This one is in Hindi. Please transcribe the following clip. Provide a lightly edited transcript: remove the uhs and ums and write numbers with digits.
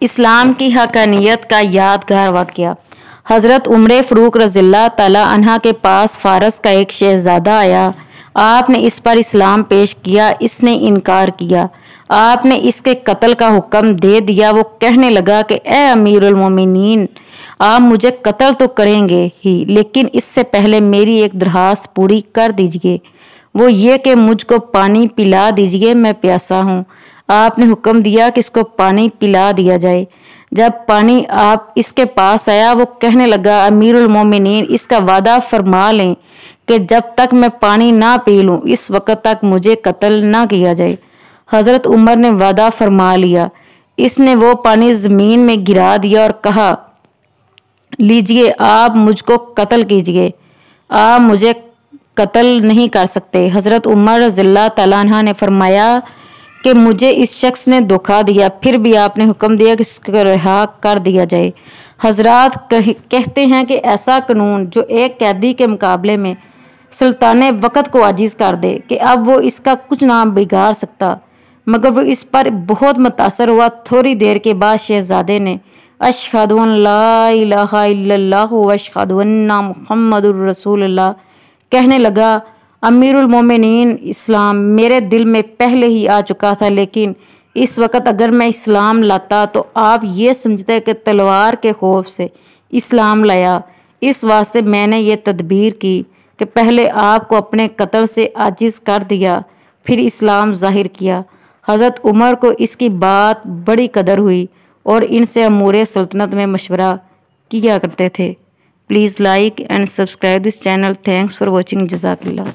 इस्लाम की हक़ानियत का यादगार वाक़या। हज़रत उमर फ़ारूक रज़ियल्लाहु तआला अन्हा के पास फ़ारस का एक शहज़ादा आया। आपने इस पर इस्लाम पेश किया, इसने इनकार किया। आपने इसके कत्ल का हुक्म दे दिया। वो कहने लगा कि ए अमीरुल मोमिनीन, आप मुझे कत्ल तो करेंगे ही, लेकिन इससे पहले मेरी एक दरख्वास्त पूरी कर दीजिए। वो ये कि मुझको पानी पिला दीजिए, मैं प्यासा हूँ। आपने हुक्म दिया कि इसको पानी पिला दिया जाए। जब पानी आप इसके पास आया, वो कहने लगा, अमीरुल मोमिनीन, इसका वादा फरमा लें कि जब तक मैं पानी ना पी लूँ, इस वक्त तक मुझे कत्ल ना किया जाए। हज़रत उमर ने वादा फरमा लिया। इसने वो पानी ज़मीन में गिरा दिया और कहा, लीजिए, आप मुझको कत्ल कीजिए, आप मुझे कत्ल नहीं कर सकते। हज़रत उमर रज़ियल्लाहु तआला अन्हु ने फरमाया कि मुझे इस शख्स ने धोखा दिया, फिर भी आपने हुक्म दिया कि इसको रिहा कर दिया जाए। हजरात कहते हैं कि ऐसा कानून जो एक कैदी के मुकाबले में सुल्तान वक़्त को आजिज़ कर दे कि अब वो इसका कुछ ना बिगाड़ सकता, मगर वो इस पर बहुत मुतासर हुआ। थोड़ी देर के बाद शहज़ादे ने अशहदु अन ला इलाहा इल्लल्लाहु व अशहदु अन्ना मुहम्मदुर रसूलुल्लाह कहने लगा। अमीरुल मोमिनीन, इस्लाम मेरे दिल में पहले ही आ चुका था, लेकिन इस वक्त अगर मैं इस्लाम लाता तो आप ये समझते कि तलवार के खौफ से इस्लाम लाया। इस वास्ते मैंने ये तदबीर की कि पहले आपको अपने कत्ल से आजिज़ कर दिया, फिर इस्लाम ज़ाहिर किया। हज़रत उमर को इसकी बात बड़ी कदर हुई और इनसे अमूर सल्तनत में मशवरा किया करते थे। Please like and subscribe this channel. Thanks for watching. जज़ाकल्लाह।